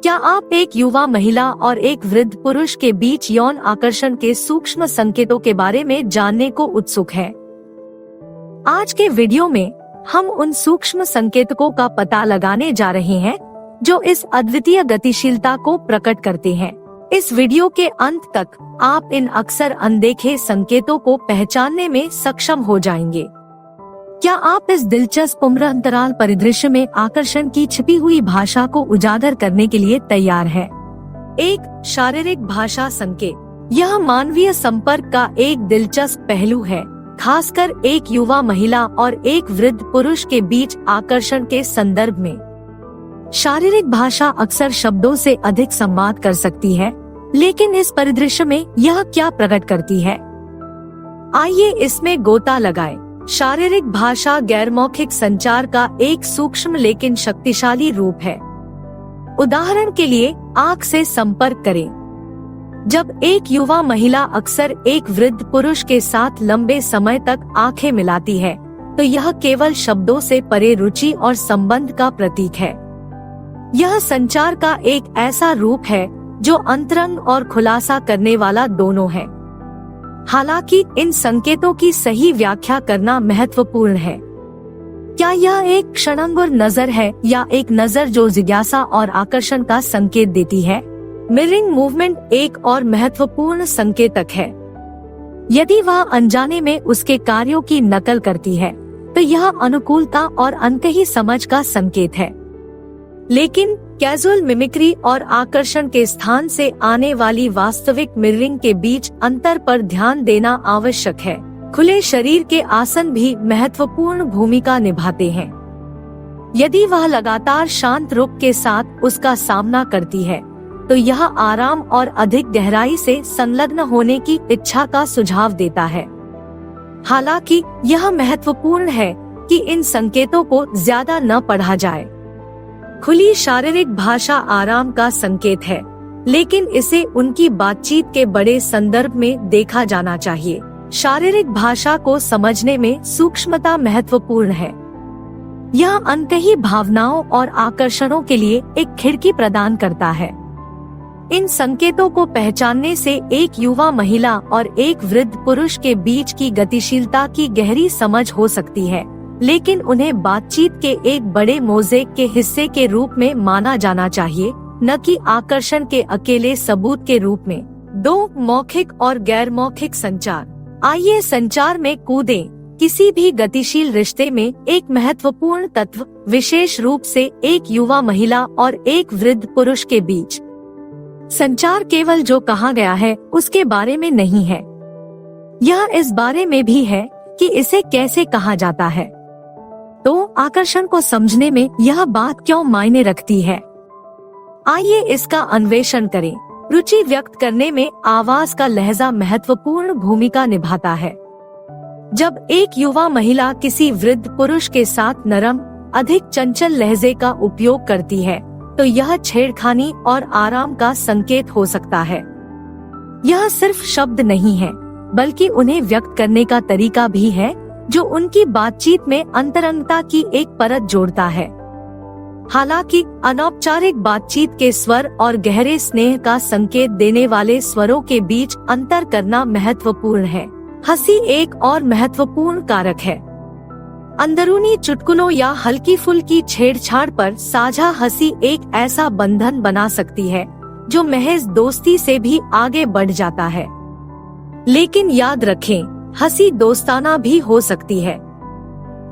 क्या आप एक युवा महिला और एक वृद्ध पुरुष के बीच यौन आकर्षण के सूक्ष्म संकेतों के बारे में जानने को उत्सुक हैं? आज के वीडियो में हम उन सूक्ष्म संकेतकों का पता लगाने जा रहे हैं जो इस अद्वितीय गतिशीलता को प्रकट करते हैं। इस वीडियो के अंत तक आप इन अक्सर अनदेखे संकेतों को पहचानने में सक्षम हो जाएंगे। क्या आप इस दिलचस्प उम्र अंतराल परिदृश्य में आकर्षण की छिपी हुई भाषा को उजागर करने के लिए तैयार हैं? एक शारीरिक भाषा संकेत। यह मानवीय संपर्क का एक दिलचस्प पहलू है, खासकर एक युवा महिला और एक वृद्ध पुरुष के बीच आकर्षण के संदर्भ में। शारीरिक भाषा अक्सर शब्दों से अधिक संवाद कर सकती है, लेकिन इस परिदृश्य में यह क्या प्रकट करती है? आइए इसमें गोता लगाएं। शारीरिक भाषा गैर-मौखिक संचार का एक सूक्ष्म लेकिन शक्तिशाली रूप है। उदाहरण के लिए आंख से संपर्क करें। जब एक युवा महिला अक्सर एक वृद्ध पुरुष के साथ लंबे समय तक आंखें मिलाती है, तो यह केवल शब्दों से परे रुचि और संबंध का प्रतीक है। यह संचार का एक ऐसा रूप है जो अंतरंग और खुलासा करने वाला दोनों है। हालांकि इन संकेतों की सही व्याख्या करना महत्वपूर्ण है। क्या यह एक क्षणभंगुर नजर है या एक नजर जो जिज्ञासा और आकर्षण का संकेत देती है? मिररिंग मूवमेंट एक और महत्वपूर्ण संकेतक है। यदि वह अनजाने में उसके कार्यों की नकल करती है, तो यह अनुकूलता और अनकही समझ का संकेत है। लेकिन कैजुअल मिमिक्री और आकर्षण के स्थान से आने वाली वास्तविक मिररिंग के बीच अंतर पर ध्यान देना आवश्यक है। खुले शरीर के आसन भी महत्वपूर्ण भूमिका निभाते हैं। यदि वह लगातार शांत रुख के साथ उसका सामना करती है, तो यह आराम और अधिक गहराई से संलग्न होने की इच्छा का सुझाव देता है। हालांकि यह महत्वपूर्ण है कि इन संकेतों को ज्यादा न पढ़ा जाए। खुली शारीरिक भाषा आराम का संकेत है, लेकिन इसे उनकी बातचीत के बड़े संदर्भ में देखा जाना चाहिए। शारीरिक भाषा को समझने में सूक्ष्मता महत्वपूर्ण है। यह अनकही भावनाओं और आकर्षणों के लिए एक खिड़की प्रदान करता है। इन संकेतों को पहचानने से एक युवा महिला और एक वृद्ध पुरुष के बीच की गतिशीलता की गहरी समझ हो सकती है, लेकिन उन्हें बातचीत के एक बड़े मोज़ेक के हिस्से के रूप में माना जाना चाहिए, न कि आकर्षण के अकेले सबूत के रूप में। 2 मौखिक और गैर मौखिक संचार। आइए संचार में कूदें। किसी भी गतिशील रिश्ते में एक महत्वपूर्ण तत्व, विशेष रूप से एक युवा महिला और एक वृद्ध पुरुष के बीच संचार, केवल जो कहा गया है उसके बारे में नहीं है। यह इस बारे में भी है कि इसे कैसे कहा जाता है। तो आकर्षण को समझने में यह बात क्यों मायने रखती है? आइए इसका अन्वेषण करें। रुचि व्यक्त करने में आवाज का लहजा महत्वपूर्ण भूमिका निभाता है। जब एक युवा महिला किसी वृद्ध पुरुष के साथ नरम, अधिक चंचल लहजे का उपयोग करती है, तो यह छेड़खानी और आराम का संकेत हो सकता है। यह सिर्फ शब्द नहीं है, बल्कि उन्हें व्यक्त करने का तरीका भी है, जो उनकी बातचीत में अंतरंगता की एक परत जोड़ता है। हालांकि अनौपचारिक बातचीत के स्वर और गहरे स्नेह का संकेत देने वाले स्वरों के बीच अंतर करना महत्वपूर्ण है। हंसी एक और महत्वपूर्ण कारक है। अंदरूनी चुटकुलों या हल्की फुल्की छेड़छाड़ पर साझा हंसी एक ऐसा बंधन बना सकती है जो महज दोस्ती से भी आगे बढ़ जाता है। लेकिन याद रखें, हंसी दोस्ताना भी हो सकती है।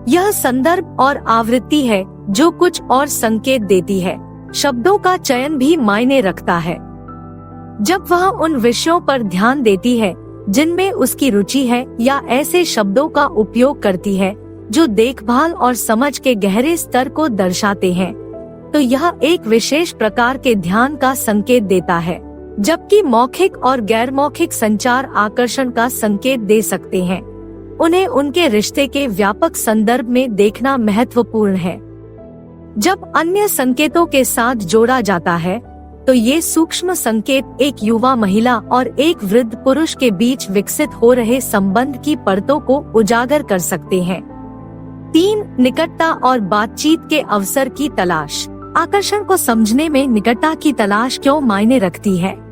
यह संदर्भ और आवृत्ति है जो कुछ और संकेत देती है। शब्दों का चयन भी मायने रखता है। जब वह उन विषयों पर ध्यान देती है जिनमें उसकी रुचि है, या ऐसे शब्दों का उपयोग करती है जो देखभाल और समझ के गहरे स्तर को दर्शाते हैं, तो यह एक विशेष प्रकार के ध्यान का संकेत देता है। जबकि मौखिक और गैर मौखिक संचार आकर्षण का संकेत दे सकते हैं, उन्हें उनके रिश्ते के व्यापक संदर्भ में देखना महत्वपूर्ण है। जब अन्य संकेतों के साथ जोड़ा जाता है, तो ये सूक्ष्म संकेत एक युवा महिला और एक वृद्ध पुरुष के बीच विकसित हो रहे संबंध की परतों को उजागर कर सकते हैं। 3. निकटता और बातचीत के अवसर की तलाश। आकर्षण को समझने में निकटता की तलाश क्यों मायने रखती है?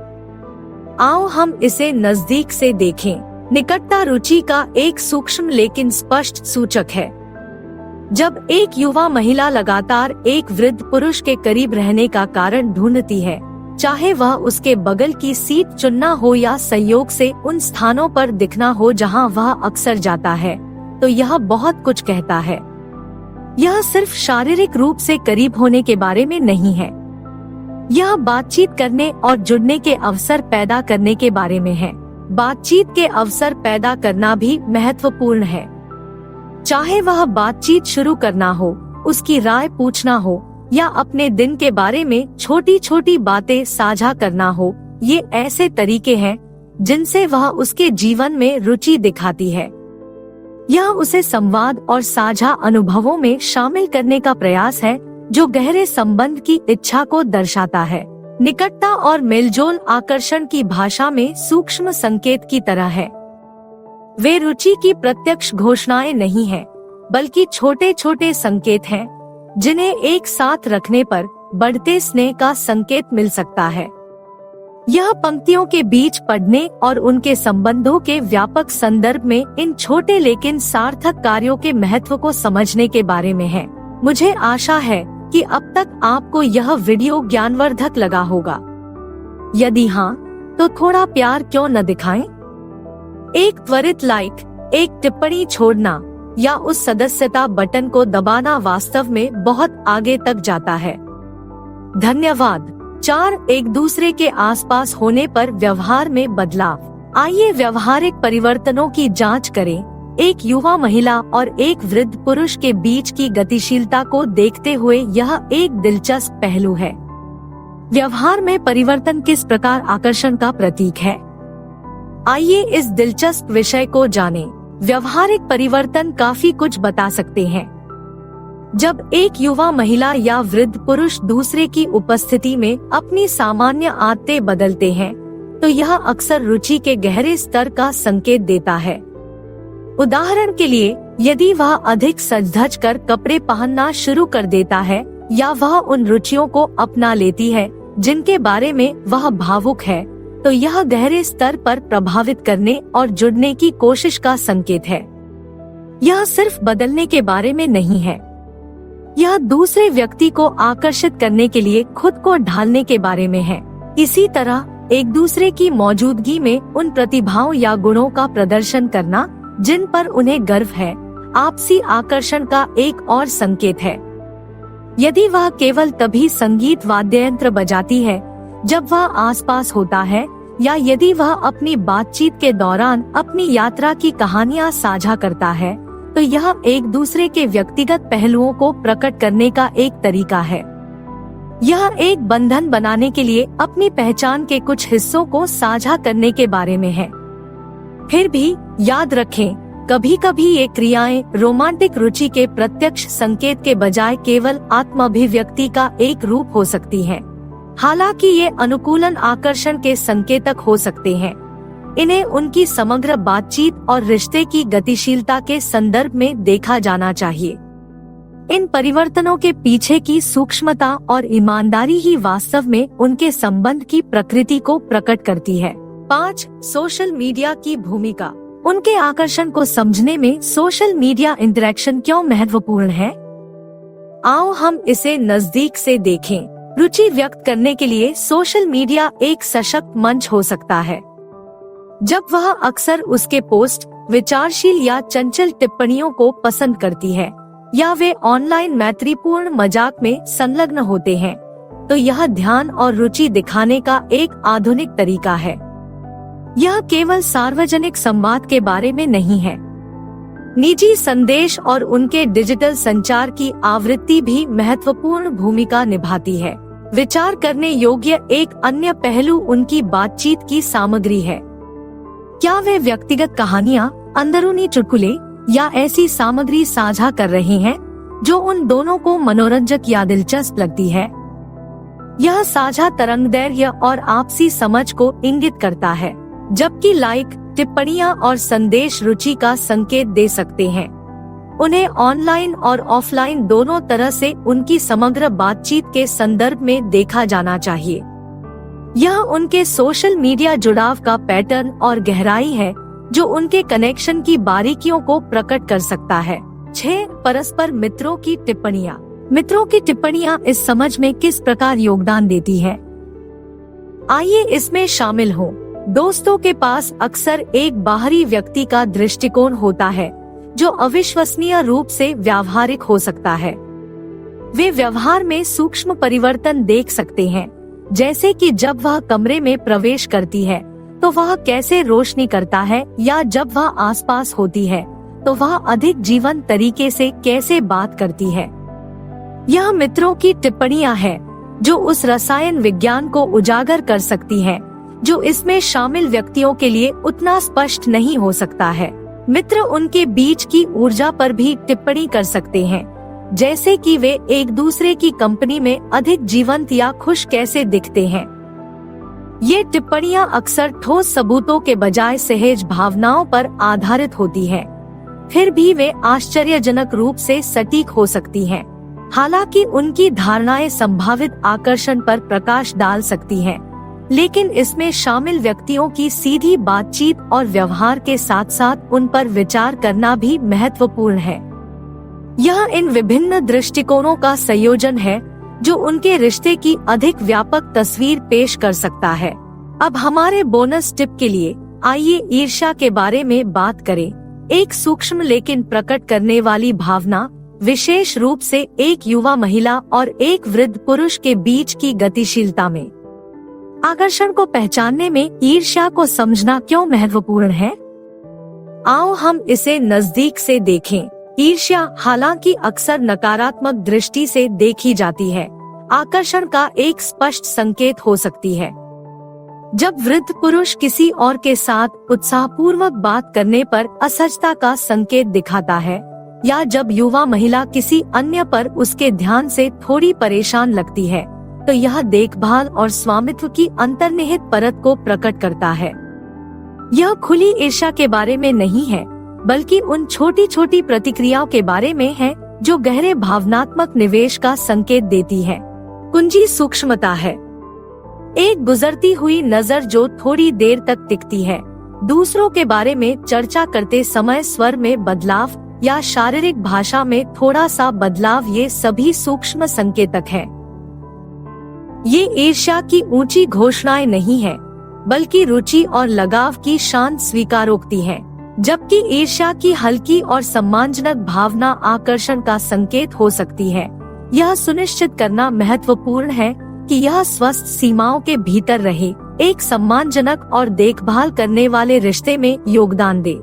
आओ हम इसे नजदीक से देखें। निकटता रुचि का एक सूक्ष्म लेकिन स्पष्ट सूचक है। जब एक युवा महिला लगातार एक वृद्ध पुरुष के करीब रहने का कारण ढूंढती है, चाहे वह उसके बगल की सीट चुनना हो या संयोग से उन स्थानों पर दिखना हो जहां वह अक्सर जाता है, तो यह बहुत कुछ कहता है। यह सिर्फ शारीरिक रूप से करीब होने के बारे में नहीं है, यह बातचीत करने और जुड़ने के अवसर पैदा करने के बारे में है। बातचीत के अवसर पैदा करना भी महत्वपूर्ण है। चाहे वह बातचीत शुरू करना हो, उसकी राय पूछना हो या अपने दिन के बारे में छोटी छोटी बातें साझा करना हो, ये ऐसे तरीके हैं जिनसे वह उसके जीवन में रुचि दिखाती है। यह उसे संवाद और साझा अनुभवों में शामिल करने का प्रयास है, जो गहरे संबंध की इच्छा को दर्शाता है। निकटता और मेलजोल आकर्षण की भाषा में सूक्ष्म संकेत की तरह है। वे रुचि की प्रत्यक्ष घोषणाएं नहीं हैं, बल्कि छोटे छोटे संकेत हैं, जिन्हें एक साथ रखने पर बढ़ते स्नेह का संकेत मिल सकता है। यह पंक्तियों के बीच पढ़ने और उनके संबंधों के व्यापक संदर्भ में इन छोटे लेकिन सार्थक कार्यों के महत्व को समझने के बारे में है। मुझे आशा है कि अब तक आपको यह वीडियो ज्ञानवर्धक लगा होगा। यदि हाँ, तो थोड़ा प्यार क्यों न दिखाएं? एक त्वरित लाइक, एक टिप्पणी छोड़ना या उस सदस्यता बटन को दबाना वास्तव में बहुत आगे तक जाता है। धन्यवाद। 4. एक दूसरे के आसपास होने पर व्यवहार में बदलाव। आइए व्यवहारिक परिवर्तनों की जांच करें। एक युवा महिला और एक वृद्ध पुरुष के बीच की गतिशीलता को देखते हुए यह एक दिलचस्प पहलू है। व्यवहार में परिवर्तन किस प्रकार आकर्षण का प्रतीक है? आइए इस दिलचस्प विषय को जानें। व्यवहारिक परिवर्तन काफी कुछ बता सकते हैं। जब एक युवा महिला या वृद्ध पुरुष दूसरे की उपस्थिति में अपनी सामान्य आदतें बदलते हैं, तो यह अक्सर रुचि के गहरे स्तर का संकेत देता है। उदाहरण के लिए, यदि वह अधिक सज-धज कर कपड़े पहनना शुरू कर देता है या वह उन रुचियों को अपना लेती है जिनके बारे में वह भावुक है, तो यह गहरे स्तर पर प्रभावित करने और जुड़ने की कोशिश का संकेत है। यह सिर्फ बदलने के बारे में नहीं है, यह दूसरे व्यक्ति को आकर्षित करने के लिए खुद को ढालने के बारे में है। इसी तरह एक दूसरे की मौजूदगी में उन प्रतिभाओं या गुणों का प्रदर्शन करना जिन पर उन्हें गर्व है, आपसी आकर्षण का एक और संकेत है। यदि वह केवल तभी संगीत वाद्ययंत्र बजाती है जब वह आसपास होता है, या यदि वह अपनी बातचीत के दौरान अपनी यात्रा की कहानियां साझा करता है, तो यह एक दूसरे के व्यक्तिगत पहलुओं को प्रकट करने का एक तरीका है। यह एक बंधन बनाने के लिए अपनी पहचान के कुछ हिस्सों को साझा करने के बारे में है। फिर भी याद रखें, कभी कभी ये क्रियाएं रोमांटिक रुचि के प्रत्यक्ष संकेत के बजाय केवल आत्माभिव्यक्ति का एक रूप हो सकती हैं। हालांकि ये अनुकूलन आकर्षण के संकेतक हो सकते हैं, इन्हें उनकी समग्र बातचीत और रिश्ते की गतिशीलता के संदर्भ में देखा जाना चाहिए। इन परिवर्तनों के पीछे की सूक्ष्मता और ईमानदारी ही वास्तव में उनके संबंध की प्रकृति को प्रकट करती है। 5. सोशल मीडिया की भूमिका। उनके आकर्षण को समझने में सोशल मीडिया इंटरेक्शन क्यों महत्वपूर्ण है? आओ हम इसे नजदीक से देखें। रुचि व्यक्त करने के लिए सोशल मीडिया एक सशक्त मंच हो सकता है। जब वह अक्सर उसके पोस्ट विचारशील या चंचल टिप्पणियों को पसंद करती है, या वे ऑनलाइन मैत्रीपूर्ण मजाक में संलग्न होते हैं, तो यह ध्यान और रुचि दिखाने का एक आधुनिक तरीका है। यह केवल सार्वजनिक संवाद के बारे में नहीं है। निजी संदेश और उनके डिजिटल संचार की आवृत्ति भी महत्वपूर्ण भूमिका निभाती है। विचार करने योग्य एक अन्य पहलू उनकी बातचीत की सामग्री है। क्या वे व्यक्तिगत कहानियां, अंदरूनी चुटकुले या ऐसी सामग्री साझा कर रहे हैं जो उन दोनों को मनोरंजक या दिलचस्प लगती है? यह साझा तरंगदैर्घ्य और आपसी समझ को इंगित करता है, जबकि लाइक, टिप्पणियां और संदेश रुचि का संकेत दे सकते हैं। उन्हें ऑनलाइन और ऑफलाइन दोनों तरह से उनकी समग्र बातचीत के संदर्भ में देखा जाना चाहिए। यह उनके सोशल मीडिया जुड़ाव का पैटर्न और गहराई है जो उनके कनेक्शन की बारीकियों को प्रकट कर सकता है। 6. परस्पर मित्रों की टिप्पणियाँ। मित्रों की टिप्पणियाँ इस समझ में किस प्रकार योगदान देती है? आइए इसमें शामिल हो। दोस्तों के पास अक्सर एक बाहरी व्यक्ति का दृष्टिकोण होता है जो अविश्वसनीय रूप से व्यावहारिक हो सकता है। वे व्यवहार में सूक्ष्म परिवर्तन देख सकते हैं, जैसे कि जब वह कमरे में प्रवेश करती है तो वह कैसे रोशनी करता है, या जब वह आसपास होती है तो वह अधिक जीवंत तरीके से कैसे बात करती है। यह मित्रों की टिप्पणियां हैं जो उस रसायन विज्ञान को उजागर कर सकती हैं जो इसमें शामिल व्यक्तियों के लिए उतना स्पष्ट नहीं हो सकता है। मित्र उनके बीच की ऊर्जा पर भी टिप्पणी कर सकते हैं, जैसे कि वे एक दूसरे की कंपनी में अधिक जीवंत या खुश कैसे दिखते हैं। ये टिप्पणियां अक्सर ठोस सबूतों के बजाय सहज भावनाओं पर आधारित होती हैं। फिर भी वे आश्चर्यजनक रूप से सटीक हो सकती हैं। हालांकि उनकी धारणाएं संभावित आकर्षण पर प्रकाश डाल सकती हैं, लेकिन इसमें शामिल व्यक्तियों की सीधी बातचीत और व्यवहार के साथ साथ उन पर विचार करना भी महत्वपूर्ण है। यह इन विभिन्न दृष्टिकोणों का संयोजन है जो उनके रिश्ते की अधिक व्यापक तस्वीर पेश कर सकता है। अब हमारे बोनस टिप के लिए आइए ईर्ष्या के बारे में बात करें। एक सूक्ष्म लेकिन प्रकट करने वाली भावना, विशेष रूप से एक युवा महिला और एक वृद्ध पुरुष के बीच की गतिशीलता में आकर्षण को पहचानने में ईर्ष्या को समझना क्यों महत्वपूर्ण है? आओ हम इसे नजदीक से देखें। ईर्ष्या, हालांकि अक्सर नकारात्मक दृष्टि से देखी जाती है, आकर्षण का एक स्पष्ट संकेत हो सकती है। जब वृद्ध पुरुष किसी और के साथ उत्साहपूर्वक बात करने पर असहजता का संकेत दिखाता है, या जब युवा महिला किसी अन्य पर उसके ध्यान से थोड़ी परेशान लगती है, तो यह देखभाल और स्वामित्व की अंतर्निहित परत को प्रकट करता है। यह खुली ईर्ष्या के बारे में नहीं है, बल्कि उन छोटी छोटी प्रतिक्रियाओं के बारे में है जो गहरे भावनात्मक निवेश का संकेत देती है। कुंजी सूक्ष्मता है। एक गुजरती हुई नजर जो थोड़ी देर तक टिकती है, दूसरों के बारे में चर्चा करते समय स्वर में बदलाव या शारीरिक भाषा में थोड़ा सा बदलाव, ये सभी सूक्ष्म संकेतक हैं। ये ईर्ष्या की ऊंची घोषणाएं नहीं है, बल्कि रुचि और लगाव की शांत स्वीकारोक्ति है। जबकि ईर्ष्या की हल्की और सम्मानजनक भावना आकर्षण का संकेत हो सकती है। यह सुनिश्चित करना महत्वपूर्ण है कि यह स्वस्थ सीमाओं के भीतर रहे, एक सम्मानजनक और देखभाल करने वाले रिश्ते में योगदान दे।